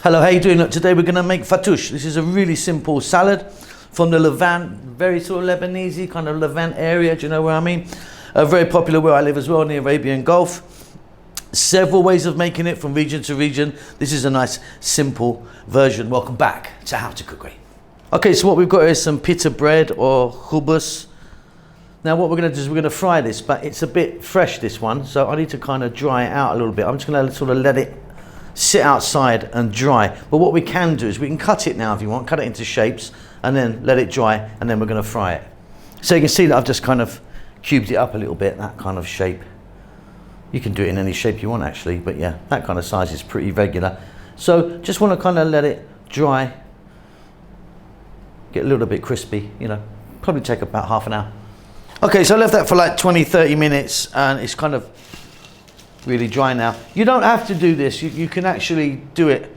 Hello, how you doing? Look, today we're going to make fattoush. This is a really simple salad from the Levant, very sort of Lebanese kind of Levant area. Do you know where I mean? Very popular where I live as well, in the Arabian Gulf. Several ways of making it from region to region. This is a nice simple version. Welcome back to How to Cook Great. Okay, so what we've got is some pita bread or khubz. Now what we're going to do is we're going to fry this, but it's a bit fresh, this one, so I need to kind of dry it out a little bit. I'm just going to sort of let it sit outside and dry. But what we can do is we can cut it now if you want, cut it into shapes and then let it dry, and then we're going to fry it. So you can see that I've just kind of cubed it up a little bit, that kind of shape. You can do it in any shape you want actually, but yeah, that kind of size is pretty regular. So just want to kind of let it dry, get a little bit crispy, you know, probably take about half an hour. Okay, so I left that for like 20-30 minutes and it's kind of really dry now. You don't have to do this, you can actually do it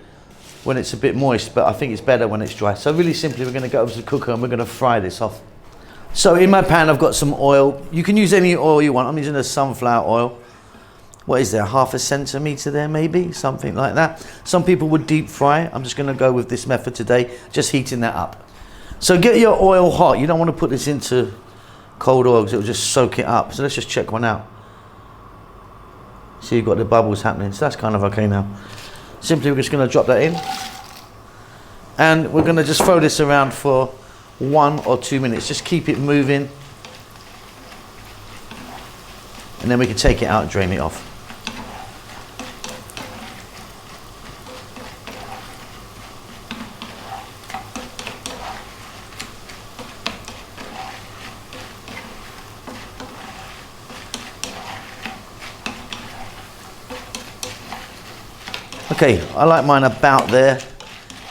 when it's a bit moist, but I think it's better when it's dry. So really simply, we're going to go over to the cooker and we're going to fry this off. So in my pan I've got some oil. You can use any oil you want. I'm using a sunflower oil. What is there, half a centimetre there maybe, something like that. Some people would deep fry. I'm just going to go with this method today, just heating that up. So get your oil hot. You don't want to put this into cold oil because it will just soak it up. So let's just check one out. See, you've got the bubbles happening, so that's kind of okay now. Simply we're just going to drop that in and we're going to just throw this around for 1 or 2 minutes. Just keep it moving and then we can take it out and drain it off. Okay, I like mine about there.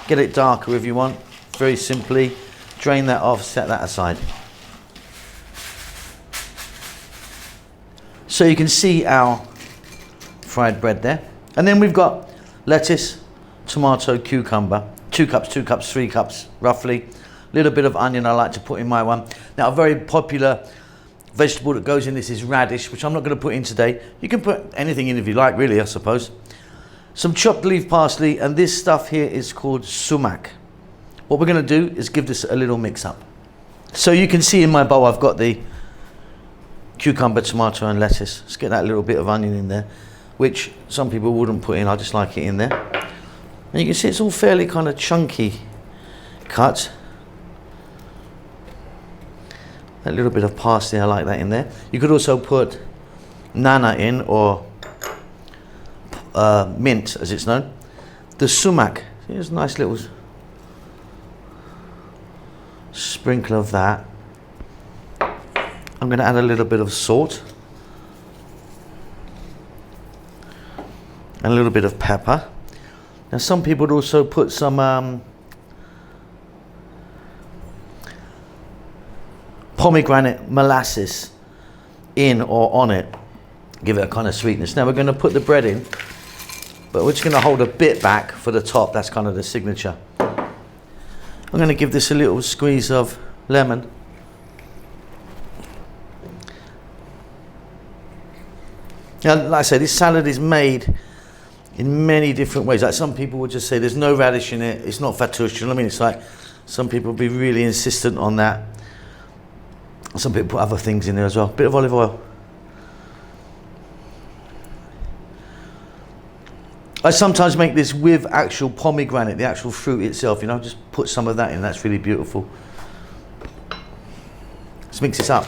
Get it darker if you want. Very simply, drain that off, set that aside. So you can see our fried bread there. And then we've got lettuce, tomato, cucumber, 2 cups, 3 cups, roughly. A little bit of onion I like to put in my one. Now a very popular vegetable that goes in this is radish, which I'm not going to put in today. You can put anything in if you like, really, I suppose. Some chopped leaf parsley, and this stuff here is called sumac. What we're going to do is give this a little mix up. So you can see in my bowl I've got the cucumber, tomato and lettuce. Let's get that little bit of onion in there, which some people wouldn't put in. I just like it in there. And you can see it's all fairly kind of chunky cut. That little bit of parsley, I like that in there. You could also put nana in, or mint as it's known. The sumac, here's a nice little sprinkle of that. I'm going to add a little bit of salt and a little bit of pepper. Now some people would also put some pomegranate molasses in or on it, give it a kind of sweetness. Now we're going to put the bread in, but we're just going to hold a bit back for the top. That's kind of the signature. I'm going to give this a little squeeze of lemon. Now, like I say, this salad is made in many different ways. Like some people would just say there's no radish in it, it's not fattoush, you know what I mean? It's like some people would be really insistent on that. Some people put other things in there as well. Bit of olive oil. I sometimes make this with actual pomegranate, the actual fruit itself, you know, just put some of that in, that's really beautiful. Let's mix this up.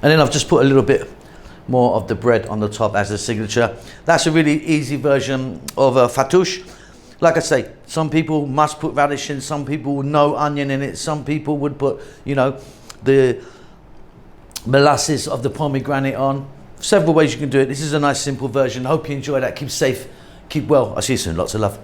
And then I've just put a little bit more of the bread on the top as a signature. That's a really easy version of a fattoush. Like I say, some people must put radish in, some people with no onion in it, some people would put, you know, the molasses of the pomegranate on. Several ways you can do it. This is a nice simple version. Hope you enjoy that. Keep safe, keep well. I'll see you soon. Lots of love.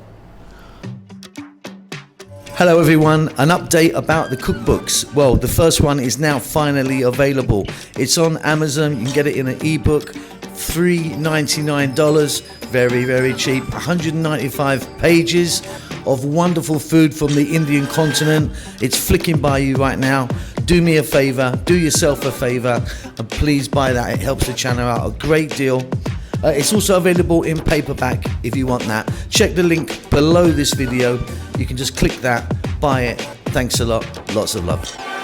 Hello everyone, an update about the cookbooks. Well, the first one is now finally available. It's on Amazon, you can get it in an ebook, $3.99, very, very cheap, 195 pages of wonderful food from the Indian continent. It's flicking by you right now. Do me a favor, do yourself a favor, and please buy that. It helps the channel out a great deal. It's also available in paperback if you want that. Check the link below this video. You can just click that, buy it. Thanks a lot. Lots of love.